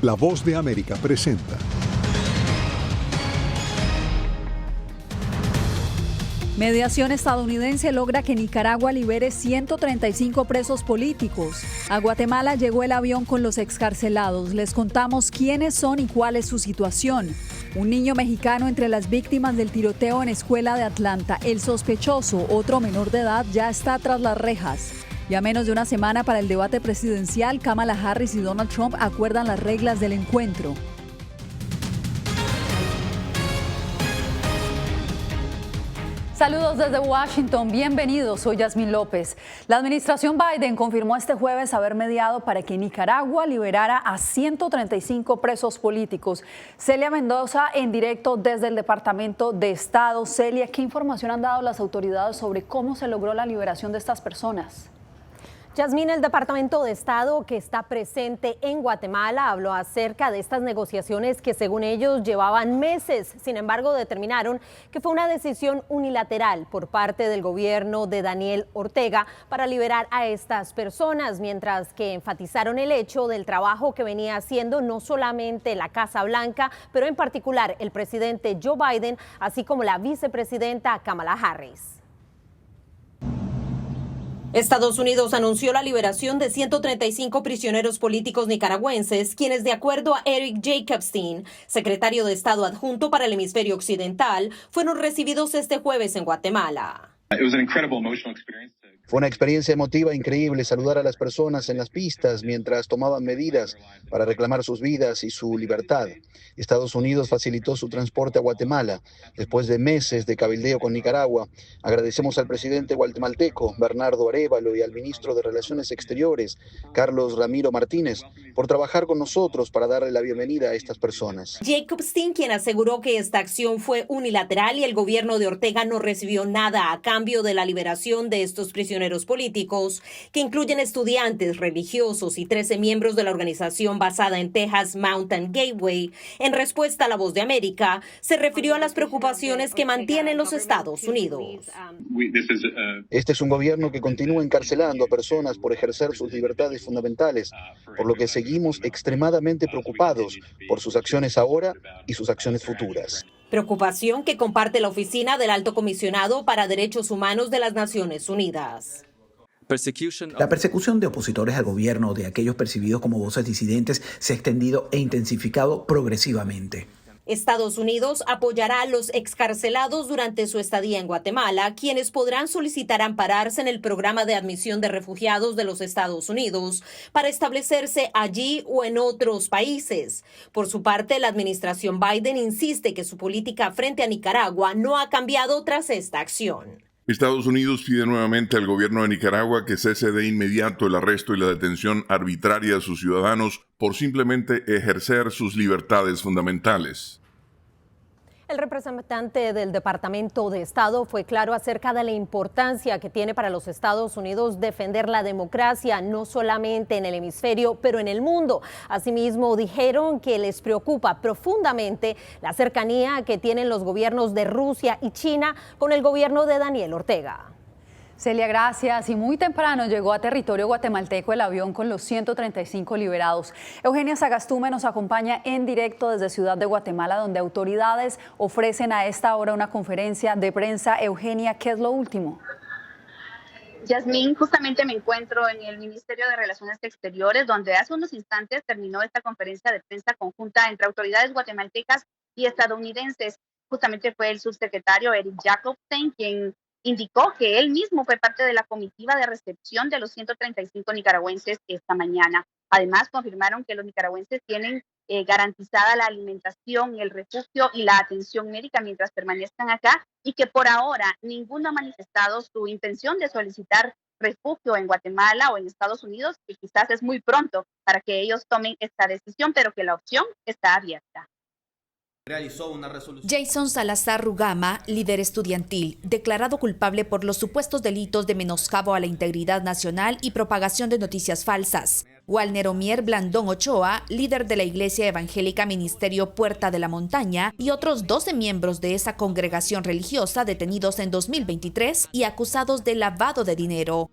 La Voz de América presenta. Mediación estadounidense logra que Nicaragua libere 135 presos políticos. A Guatemala llegó el avión con los excarcelados. Les contamos quiénes son y cuál es su situación. Un niño mexicano entre las víctimas del tiroteo en escuela de Atlanta. El sospechoso, otro menor de edad, ya está tras las rejas. Y a menos de una semana para el debate presidencial, Kamala Harris y Donald Trump acuerdan las reglas del encuentro. Saludos desde Washington, bienvenidos, soy Yasmín López. La administración Biden confirmó este jueves haber mediado para que Nicaragua liberara a 135 presos políticos. Celia Mendoza en directo desde el Departamento de Estado. Celia, ¿qué información han dado las autoridades sobre cómo se logró la liberación de estas personas? Yasmín, el Departamento de Estado que está presente en Guatemala habló acerca de estas negociaciones que según ellos llevaban meses. Sin embargo, determinaron que fue una decisión unilateral por parte del gobierno de Daniel Ortega para liberar a estas personas, mientras que enfatizaron el hecho del trabajo que venía haciendo no solamente la Casa Blanca, pero en particular el presidente Joe Biden, así como la vicepresidenta Kamala Harris. Estados Unidos anunció la liberación de 135 prisioneros políticos nicaragüenses, quienes, de acuerdo a Eric Jacobstein, secretario de Estado adjunto para el hemisferio occidental, fueron recibidos este jueves en Guatemala. Fue una experiencia emotiva increíble saludar a las personas en las pistas mientras tomaban medidas para reclamar sus vidas y su libertad. Estados Unidos facilitó su transporte a Guatemala. Después de meses de cabildeo con Nicaragua, agradecemos al presidente guatemalteco, Bernardo Arévalo, y al ministro de Relaciones Exteriores, Carlos Ramiro Martínez, por trabajar con nosotros para darle la bienvenida a estas personas. Jacobstein, quien aseguró que esta acción fue unilateral y el gobierno de Ortega no recibió nada a cambio de la liberación de estos prisioneros políticos, que incluyen estudiantes, religiosos y 13 miembros de la organización basada en Texas, Mountain Gateway. En respuesta a La Voz de América, se refirió a las preocupaciones que mantienen los Estados Unidos. Este es un gobierno que continúa encarcelando a personas por ejercer sus libertades fundamentales, por lo que seguimos extremadamente preocupados por sus acciones ahora y sus acciones futuras. Preocupación que comparte la Oficina del Alto Comisionado para Derechos Humanos de las Naciones Unidas. La persecución de opositores al gobierno o de aquellos percibidos como voces disidentes se ha extendido e intensificado progresivamente. Estados Unidos apoyará a los excarcelados durante su estadía en Guatemala, quienes podrán solicitar ampararse en el programa de admisión de refugiados de los Estados Unidos para establecerse allí o en otros países. Por su parte, la administración Biden insiste que su política frente a Nicaragua no ha cambiado tras esta acción. Estados Unidos pide nuevamente al gobierno de Nicaragua que cese de inmediato el arresto y la detención arbitraria de sus ciudadanos por simplemente ejercer sus libertades fundamentales. El representante del Departamento de Estado fue claro acerca de la importancia que tiene para los Estados Unidos defender la democracia, no solamente en el hemisferio, pero en el mundo. Asimismo, dijeron que les preocupa profundamente la cercanía que tienen los gobiernos de Rusia y China con el gobierno de Daniel Ortega. Celia, gracias. Y muy temprano llegó a territorio guatemalteco el avión con los 135 liberados. Eugenia Sagastume nos acompaña en directo desde Ciudad de Guatemala, donde autoridades ofrecen a esta hora una conferencia de prensa. Eugenia, ¿qué es lo último? Yasmín, justamente me encuentro en el Ministerio de Relaciones Exteriores, donde hace unos instantes terminó esta conferencia de prensa conjunta entre autoridades guatemaltecas y estadounidenses. Justamente fue el subsecretario Eric Jacobstein quien indicó que él mismo fue parte de la comitiva de recepción de los 135 nicaragüenses esta mañana. Además, confirmaron que los nicaragüenses tienen garantizada la alimentación, el refugio y la atención médica mientras permanezcan acá y que por ahora ninguno ha manifestado su intención de solicitar refugio en Guatemala o en Estados Unidos, que quizás es muy pronto para que ellos tomen esta decisión, pero que la opción está abierta. Jason Salazar Rugama, líder estudiantil, declarado culpable por los supuestos delitos de menoscabo a la integridad nacional y propagación de noticias falsas. Walner Omier Blandón Ochoa, líder de la Iglesia Evangélica Ministerio Puerta de la Montaña, y otros 12 miembros de esa congregación religiosa detenidos en 2023 y acusados de lavado de dinero.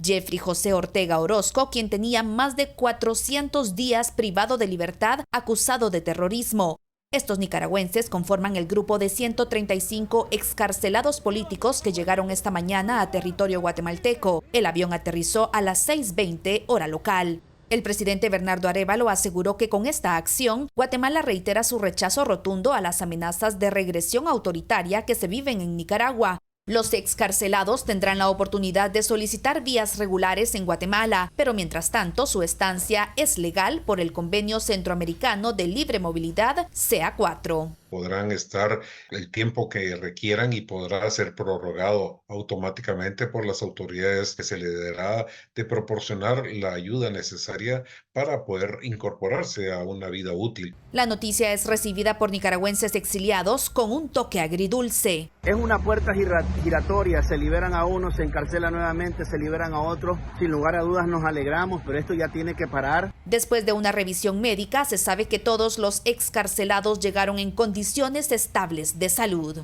Jeffrey José Ortega Orozco, quien tenía más de 400 días privado de libertad acusado de terrorismo. Estos nicaragüenses conforman el grupo de 135 excarcelados políticos que llegaron esta mañana a territorio guatemalteco. El avión aterrizó a las 6:20 hora local. El presidente Bernardo Arévalo aseguró que con esta acción, Guatemala reitera su rechazo rotundo a las amenazas de regresión autoritaria que se viven en Nicaragua. Los excarcelados tendrán la oportunidad de solicitar vías regulares en Guatemala, pero mientras tanto su estancia es legal por el Convenio Centroamericano de Libre Movilidad CA4. Podrán estar el tiempo que requieran y podrá ser prorrogado automáticamente por las autoridades que se le dará de proporcionar la ayuda necesaria para poder incorporarse a una vida útil. La noticia es recibida por nicaragüenses exiliados con un toque agridulce. Es una puerta giratoria, se liberan a unos, se encarcelan nuevamente, se liberan a otros. Sin lugar a dudas nos alegramos, pero esto ya tiene que parar. Después de una revisión médica, se sabe que todos los excarcelados llegaron en condiciones estables de salud.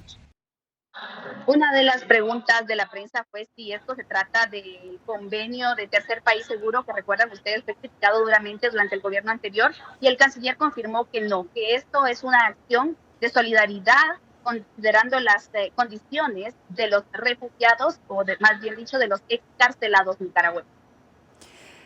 Una de las preguntas de la prensa fue si esto se trata del convenio de tercer país seguro, que recuerdan ustedes fue criticado duramente durante el gobierno anterior, y el canciller confirmó que no, que esto es una acción de solidaridad considerando las condiciones de los refugiados, o más bien dicho, de los excarcelados nicaragüenses.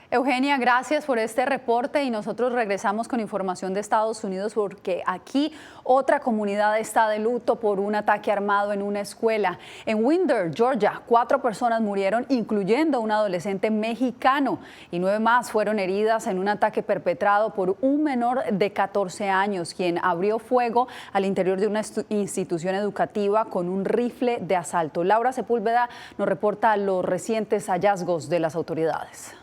Eugenia, gracias por este reporte y nosotros regresamos con información de Estados Unidos porque aquí otra comunidad está de luto por un ataque armado en una escuela. En Winder, Georgia, 4 personas murieron, incluyendo un adolescente mexicano, y 9 más fueron heridas en un ataque perpetrado por un menor de 14 años, quien abrió fuego al interior de una institución educativa con un rifle de asalto. Laura Sepúlveda nos reporta los recientes hallazgos de las autoridades.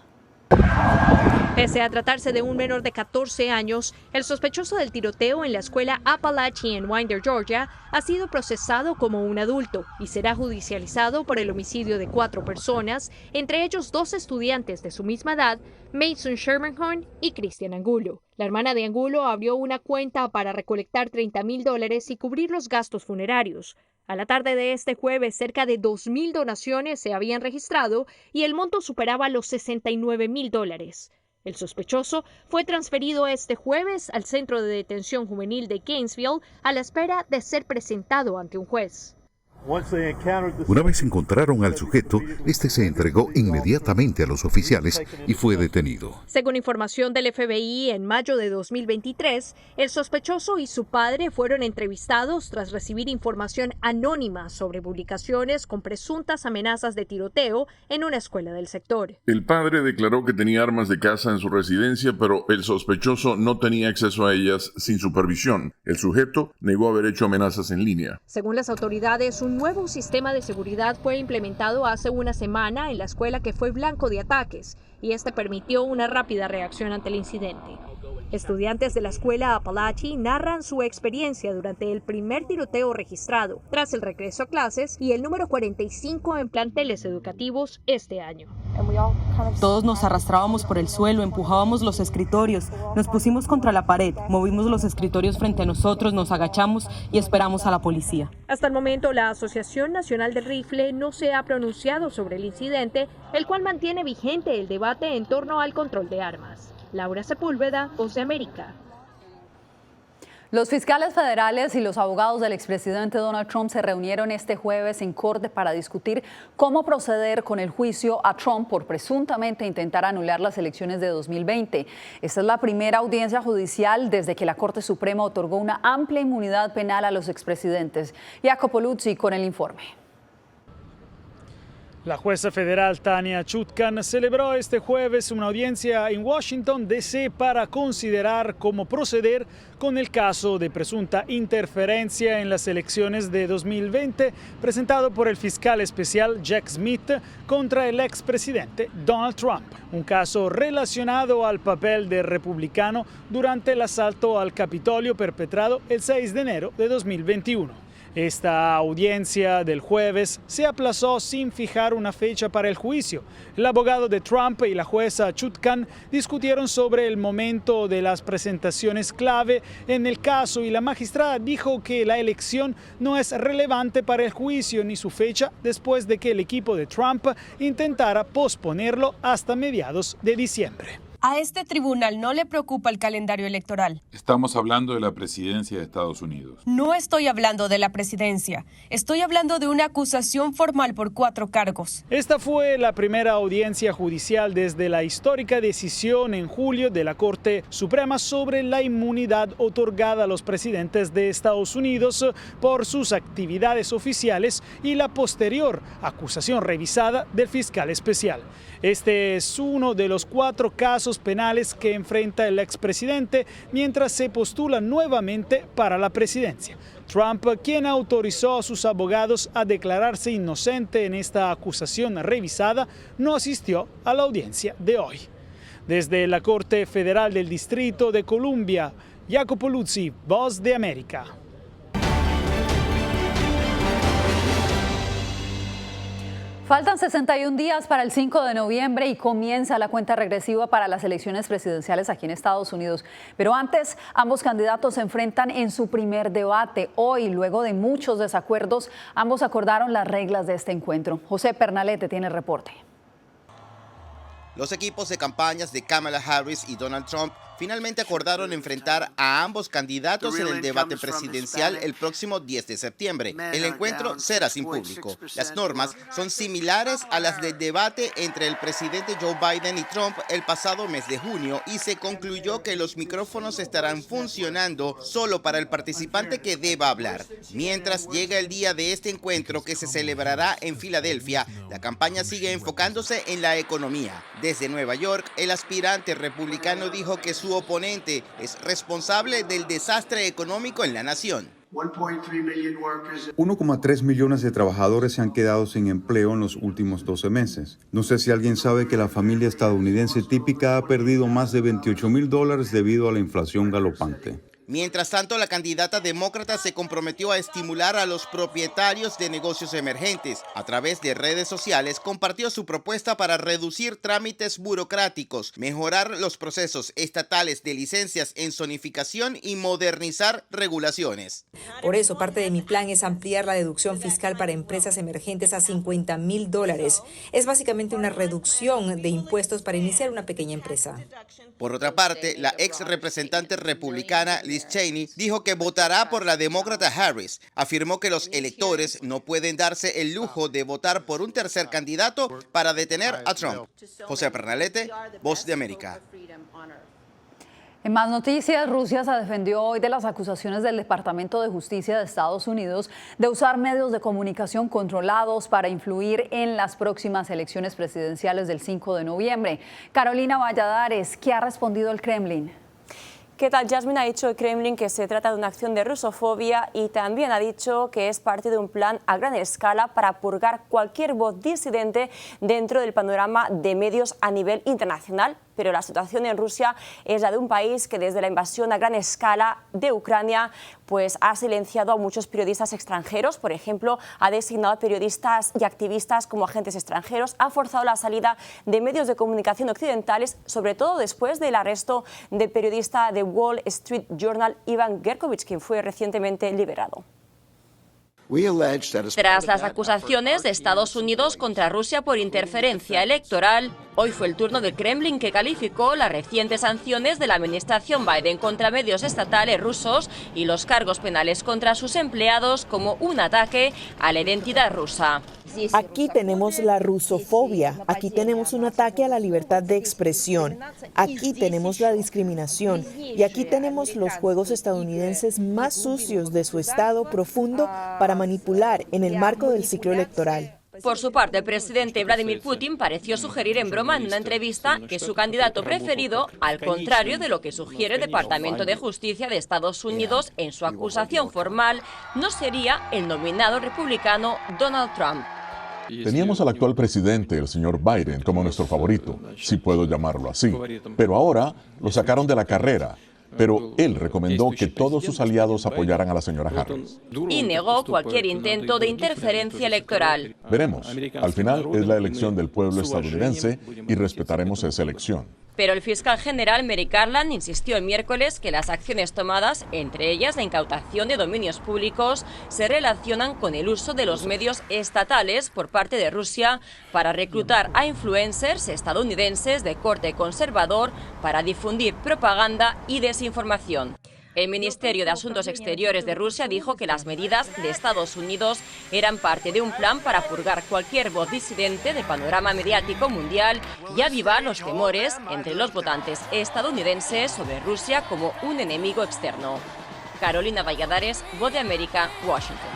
Pese a tratarse de un menor de 14 años, el sospechoso del tiroteo en la escuela Apalachee en Winder, Georgia, ha sido procesado como un adulto y será judicializado por el homicidio de 4 personas, entre ellos 2 estudiantes de su misma edad, Mason Shermanhorn y Christian Angulo. La hermana de Angulo abrió una cuenta para recolectar $30,000 y cubrir los gastos funerarios. A la tarde de este jueves, cerca de 2,000 donaciones se habían registrado y el monto superaba los $69,000. El sospechoso fue transferido este jueves al Centro de Detención Juvenil de Gainesville a la espera de ser presentado ante un juez. Una vez encontraron al sujeto, este se entregó inmediatamente a los oficiales y fue detenido. Según información del FBI, en mayo de 2023, el sospechoso y su padre fueron entrevistados tras recibir información anónima sobre publicaciones con presuntas amenazas de tiroteo en una escuela del sector. El padre declaró que tenía armas de caza en su residencia, pero el sospechoso no tenía acceso a ellas sin supervisión. El sujeto negó haber hecho amenazas en línea. Según las autoridades, un nuevo sistema de seguridad fue implementado hace una semana en la escuela que fue blanco de ataques y este permitió una rápida reacción ante el incidente. Estudiantes de la escuela Apalachee narran su experiencia durante el primer tiroteo registrado, tras el regreso a clases y el número 45 en planteles educativos este año. Todos nos arrastrábamos por el suelo, empujábamos los escritorios, nos pusimos contra la pared, movimos los escritorios frente a nosotros, nos agachamos y esperamos a la policía. Hasta el momento, la Asociación Nacional del Rifle no se ha pronunciado sobre el incidente, el cual mantiene vigente el debate en torno al control de armas. Laura Sepúlveda, Voz de América. Los fiscales federales y los abogados del expresidente Donald Trump se reunieron este jueves en corte para discutir cómo proceder con el juicio a Trump por presuntamente intentar anular las elecciones de 2020. Esta es la primera audiencia judicial desde que la Corte Suprema otorgó una amplia inmunidad penal a los expresidentes. Jacopo Luzzi con el informe. La jueza federal Tanya Chutkan celebró este jueves una audiencia en Washington, D.C. para considerar cómo proceder con el caso de presunta interferencia en las elecciones de 2020 presentado por el fiscal especial Jack Smith contra el expresidente Donald Trump. Un caso relacionado al papel del republicano durante el asalto al Capitolio perpetrado el 6 de enero de 2021. Esta audiencia del jueves se aplazó sin fijar una fecha para el juicio. El abogado de Trump y la jueza Chutkan discutieron sobre el momento de las presentaciones clave en el caso y la magistrada dijo que la elección no es relevante para el juicio ni su fecha después de que el equipo de Trump intentara posponerlo hasta mediados de diciembre. A este tribunal no le preocupa el calendario electoral. Estamos hablando de la presidencia de Estados Unidos. No estoy hablando de la presidencia. Estoy hablando de una acusación formal por 4 cargos. Esta fue la primera audiencia judicial desde la histórica decisión en julio de la Corte Suprema sobre la inmunidad otorgada a los presidentes de Estados Unidos por sus actividades oficiales y la posterior acusación revisada del fiscal especial. Este es uno de los 4 casos penales que enfrenta el expresidente mientras se postula nuevamente para la presidencia. Trump, quien autorizó a sus abogados a declararse inocente en esta acusación revisada, no asistió a la audiencia de hoy. Desde la Corte Federal del Distrito de Columbia, Jacopo Luzzi, Voz de América. Faltan 61 días para el 5 de noviembre y comienza la cuenta regresiva para las elecciones presidenciales aquí en Estados Unidos. Pero antes, ambos candidatos se enfrentan en su primer debate. Hoy, luego de muchos desacuerdos, ambos acordaron las reglas de este encuentro. José Pernalete tiene el reporte. Los equipos de campañas de Kamala Harris y Donald Trump finalmente acordaron enfrentar a ambos candidatos en el debate presidencial el próximo 10 de septiembre. El encuentro será sin público. Las normas son similares a las del debate entre el presidente Joe Biden y Trump el pasado mes de junio y se concluyó que los micrófonos estarán funcionando solo para el participante que deba hablar. Mientras llega el día de este encuentro que se celebrará en Filadelfia, la campaña sigue enfocándose en la economía. Desde Nueva York, el aspirante republicano dijo que su oponente es responsable del desastre económico en la nación. 1,3 millones de trabajadores se han quedado sin empleo en los últimos 12 meses. No sé si alguien sabe que la familia estadounidense típica ha perdido más de $28,000 debido a la inflación galopante. Mientras tanto, la candidata demócrata se comprometió a estimular a los propietarios de negocios emergentes. A través de redes sociales compartió su propuesta para reducir trámites burocráticos, mejorar los procesos estatales de licencias en zonificación y modernizar regulaciones. Por eso, parte de mi plan es ampliar la deducción fiscal para empresas emergentes a $50,000. Es básicamente una reducción de impuestos para iniciar una pequeña empresa. Por otra parte, la ex representante republicana Liz Cheney dijo que votará por la demócrata Harris. Afirmó que los electores no pueden darse el lujo de votar por un tercer candidato para detener a Trump. José Pernalete, Voz de América. En más noticias, Rusia se defendió hoy de las acusaciones del Departamento de Justicia de Estados Unidos de usar medios de comunicación controlados para influir en las próximas elecciones presidenciales del 5 de noviembre. Carolina Valladares, ¿qué ha respondido el Kremlin? ¿Qué tal? Jasmine, ha dicho el Kremlin que se trata de una acción de rusofobia y también ha dicho que es parte de un plan a gran escala para purgar cualquier voz disidente dentro del panorama de medios a nivel internacional. Pero la situación en Rusia es la de un país que desde la invasión a gran escala de Ucrania pues ha silenciado a muchos periodistas extranjeros. Por ejemplo, ha designado a periodistas y activistas como agentes extranjeros, ha forzado la salida de medios de comunicación occidentales, sobre todo después del arresto del periodista de Wall Street Journal Ivan Gershkovich, quien fue recientemente liberado. Tras las acusaciones de Estados Unidos contra Rusia por interferencia electoral, hoy fue el turno del Kremlin, que calificó las recientes sanciones de la administración Biden contra medios estatales rusos y los cargos penales contra sus empleados como un ataque a la identidad rusa. Aquí tenemos la rusofobia, aquí tenemos un ataque a la libertad de expresión, aquí tenemos la discriminación y aquí tenemos los juegos estadounidenses más sucios de su estado profundo para manipular en el marco del ciclo electoral. Por su parte, el presidente Vladimir Putin pareció sugerir en broma en una entrevista que su candidato preferido, al contrario de lo que sugiere el Departamento de Justicia de Estados Unidos en su acusación formal, no sería el nominado republicano Donald Trump. Teníamos al actual presidente, el señor Biden, como nuestro favorito, si puedo llamarlo así. Pero ahora lo sacaron de la carrera. pero él recomendó que todos sus aliados apoyaran a la señora Harris. Y negó cualquier intento de interferencia electoral. Veremos. Al final es la elección del pueblo estadounidense y respetaremos esa elección. Pero el fiscal general Merrick Garland insistió el miércoles que las acciones tomadas, entre ellas la incautación de dominios públicos, se relacionan con el uso de los medios estatales por parte de Rusia para reclutar a influencers estadounidenses de corte conservador para difundir propaganda y desinformación. El Ministerio de Asuntos Exteriores de Rusia dijo que las medidas de Estados Unidos eran parte de un plan para purgar cualquier voz disidente del panorama mediático mundial y avivar los temores entre los votantes estadounidenses sobre Rusia como un enemigo externo. Carolina Valladares, Voz de América, Washington.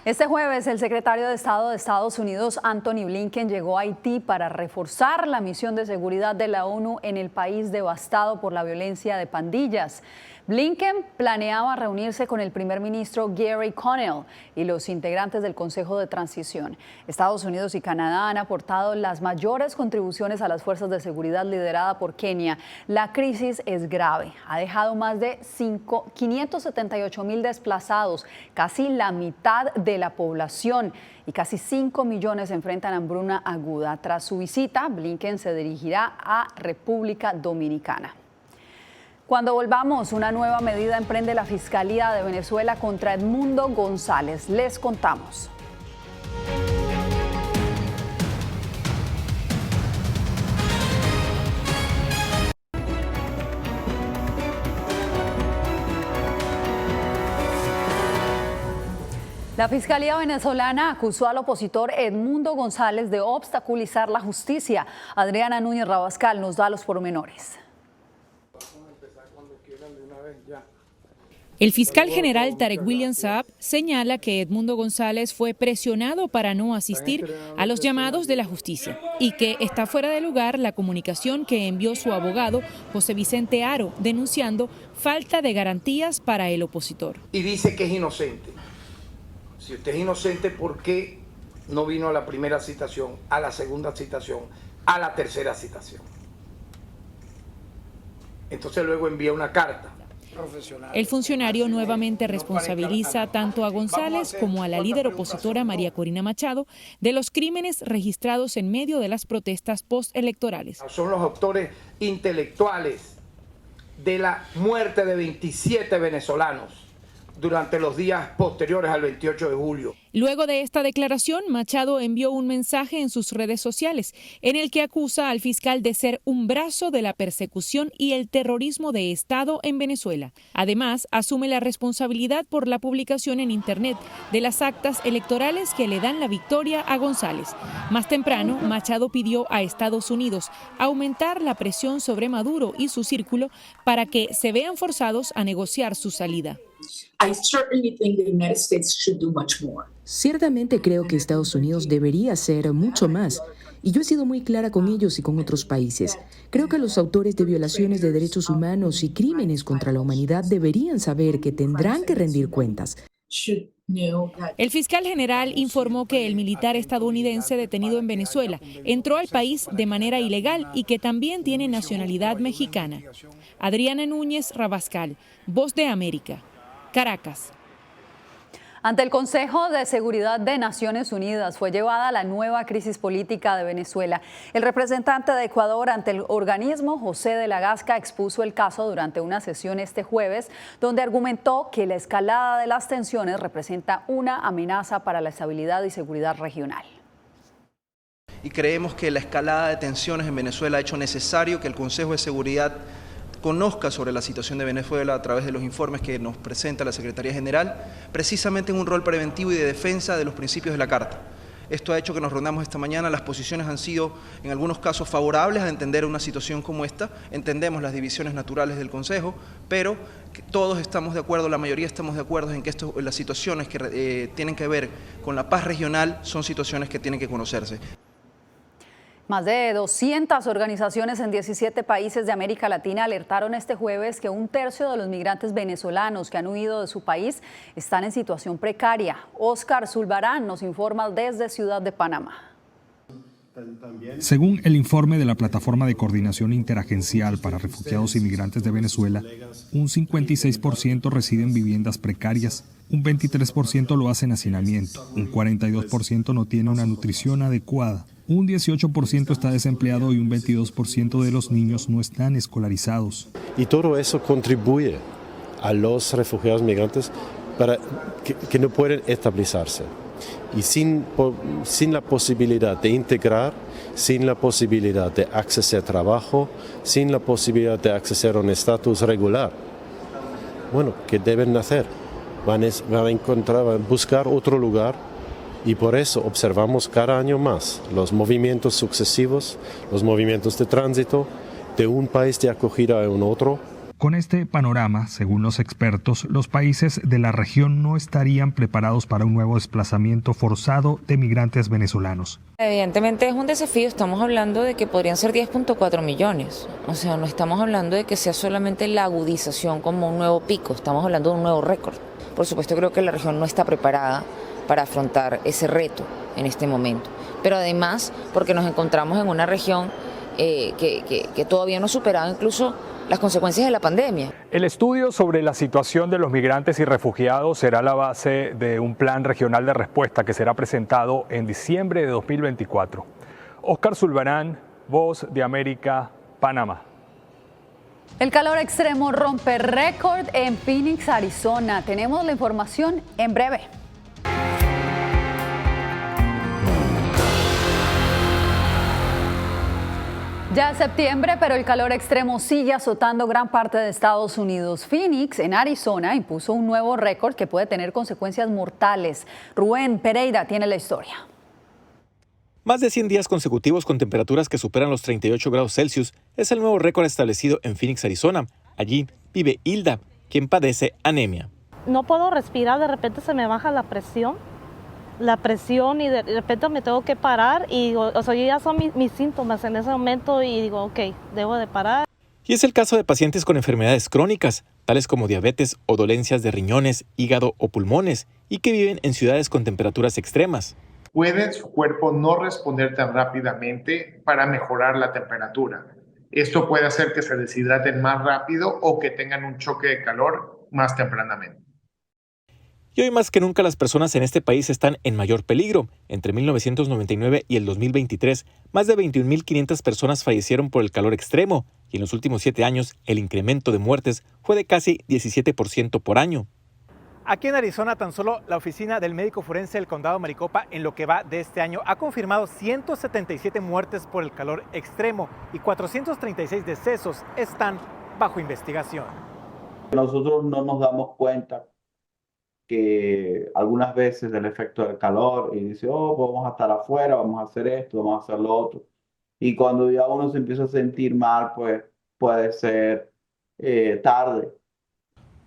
Este jueves, el secretario de Estado de Estados Unidos, Antony Blinken, llegó a Haití para reforzar la misión de seguridad de la ONU en el país devastado por la violencia de pandillas. Blinken planeaba reunirse con el primer ministro Gary Connell y los integrantes del Consejo de Transición. Estados Unidos y Canadá han aportado las mayores contribuciones a las fuerzas de seguridad liderada por Kenia. La crisis es grave. Ha dejado más de 578,000 desplazados, casi la mitad de la población, y casi 5 millones enfrentan hambruna aguda. Tras su visita, Blinken se dirigirá a República Dominicana. Cuando volvamos, una nueva medida emprende la Fiscalía de Venezuela contra Edmundo González. Les contamos. La Fiscalía venezolana acusó al opositor Edmundo González de obstaculizar la justicia. Adriana Núñez Rabascal nos da los pormenores. El fiscal general Tarek William Saab señala que Edmundo González fue presionado para no asistir a los llamados de la justicia y que está fuera de lugar la comunicación que envió su abogado José Vicente Haro denunciando falta de garantías para el opositor. Y dice que es inocente. Si usted es inocente, ¿por qué no vino a la primera citación, a la segunda citación, a la tercera citación? Entonces luego envía una carta. El funcionario nuevamente responsabiliza tanto a González como a la líder opositora María Corina Machado de los crímenes registrados en medio de las protestas postelectorales. Son los autores intelectuales de la muerte de 27 venezolanos durante los días posteriores al 28 de julio. Luego de esta declaración, Machado envió un mensaje en sus redes sociales en el que acusa al fiscal de ser un brazo de la persecución y el terrorismo de Estado en Venezuela. Además, asume la responsabilidad por la publicación en Internet de las actas electorales que le dan la victoria a González. Más temprano, Machado pidió a Estados Unidos aumentar la presión sobre Maduro y su círculo para que se vean forzados a negociar su salida. Ciertamente creo que Estados Unidos debería hacer mucho más, y yo he sido muy clara con ellos y con otros países. Creo que los autores de violaciones de derechos humanos y crímenes contra la humanidad deberían saber que tendrán que rendir cuentas. El fiscal general informó que el militar estadounidense detenido en Venezuela entró al país de manera ilegal y que también tiene nacionalidad mexicana. Adriana Núñez Rabascal, Voz de América, Caracas. Ante el Consejo de Seguridad de Naciones Unidas fue llevada la nueva crisis política de Venezuela. El representante de Ecuador ante el organismo, José de la Gasca, expuso el caso durante una sesión este jueves, donde argumentó que la escalada de las tensiones representa una amenaza para la estabilidad y seguridad regional. Y creemos que la escalada de tensiones en Venezuela ha hecho necesario que el Consejo de Seguridad conozca sobre la situación de Venezuela a través de los informes que nos presenta la Secretaría General, precisamente en un rol preventivo y de defensa de los principios de la Carta. Esto ha hecho que nos reunamos esta mañana. Las posiciones han sido, en algunos casos, favorables a entender una situación como esta. Entendemos las divisiones naturales del Consejo, pero todos estamos de acuerdo, la mayoría estamos de acuerdo en que las situaciones que tienen que ver con la paz regional son situaciones que tienen que conocerse. Más de 200 organizaciones en 17 países de América Latina alertaron este jueves que un tercio de los migrantes venezolanos que han huido de su país están en situación precaria. Óscar Zulbarán nos informa desde Ciudad de Panamá. Según el informe de la Plataforma de Coordinación Interagencial para Refugiados y Migrantes de Venezuela, un 56% reside en viviendas precarias, un 23% lo hace en hacinamiento, un 42% no tiene una nutrición adecuada, un 18% está desempleado y un 22% de los niños no están escolarizados. Y todo eso contribuye a los refugiados migrantes para que no pueden estabilizarse. Y sin la posibilidad de integrar, sin la posibilidad de acceder a trabajo, sin la posibilidad de acceder a un estatus regular, bueno, ¿qué deben hacer? Van a buscar otro lugar, y por eso observamos cada año más los movimientos sucesivos, los movimientos de tránsito de un país de acogida a un otro. Con este panorama, según los expertos, los países de la región no estarían preparados para un nuevo desplazamiento forzado de migrantes venezolanos. Evidentemente es un desafío, estamos hablando de que podrían ser 10.4 millones, o sea, no estamos hablando de que sea solamente la agudización como un nuevo pico, estamos hablando de un nuevo récord. Por supuesto, creo que la región no está preparada para afrontar ese reto en este momento, pero además porque nos encontramos en una región que todavía no ha superado incluso las consecuencias de la pandemia. El estudio sobre la situación de los migrantes y refugiados será la base de un plan regional de respuesta que será presentado en diciembre de 2024. Oscar Zulbarán, Voz de América, Panamá. El calor extremo rompe récord en Phoenix, Arizona. Tenemos la información en breve. Ya es septiembre, pero el calor extremo sigue azotando gran parte de Estados Unidos. Phoenix, en Arizona, impuso un nuevo récord que puede tener consecuencias mortales. Rubén Pereira tiene la historia. Más de 100 días consecutivos con temperaturas que superan los 38 grados Celsius es el nuevo récord establecido en Phoenix, Arizona. Allí vive Hilda, quien padece anemia. No puedo respirar, de repente se me baja la presión y de repente me tengo que parar y o sea, ya son mis síntomas en ese momento y digo, ok, debo de parar. Y es el caso de pacientes con enfermedades crónicas, tales como diabetes o dolencias de riñones, hígado o pulmones, y que viven en ciudades con temperaturas extremas. Puede su cuerpo no responder tan rápidamente para mejorar la temperatura. Esto puede hacer que se deshidraten más rápido o que tengan un choque de calor más tempranamente. Y hoy más que nunca las personas en este país están en mayor peligro. Entre 1999 y el 2023, más de 21.500 personas fallecieron por el calor extremo y en los últimos 7 años el incremento de muertes fue de casi 17% por año. Aquí en Arizona, tan solo la oficina del médico forense del condado Maricopa en lo que va de este año ha confirmado 177 muertes por el calor extremo y 436 decesos están bajo investigación. Nosotros no nos damos cuenta que algunas veces del efecto del calor y dice, oh, vamos a estar afuera, vamos a hacer esto, vamos a hacer lo otro. Y cuando ya uno se empieza a sentir mal, pues puede ser tarde.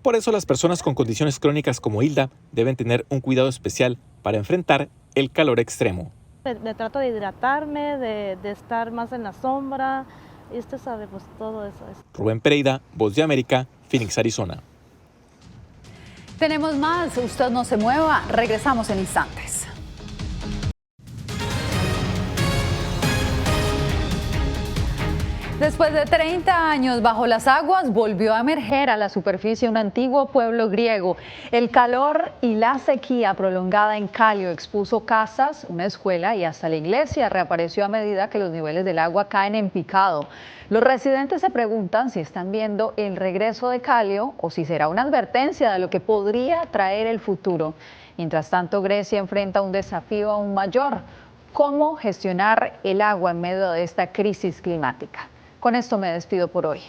Por eso las personas con condiciones crónicas como Hilda deben tener un cuidado especial para enfrentar el calor extremo. Me trato de hidratarme, de estar más en la sombra, y usted sabe, pues todo eso. Rubén Pereira, Voz de América, Phoenix, Arizona. Tenemos más, usted no se mueva, regresamos en instantes. Después de 30 años bajo las aguas, volvió a emerger a la superficie un antiguo pueblo griego. El calor y la sequía prolongada en Calio expuso casas, una escuela y hasta la iglesia reapareció a medida que los niveles del agua caen en picado. Los residentes se preguntan si están viendo el regreso de Calio o si será una advertencia de lo que podría traer el futuro. Mientras tanto, Grecia enfrenta un desafío aún mayor: ¿cómo gestionar el agua en medio de esta crisis climática? Con esto me despido por hoy.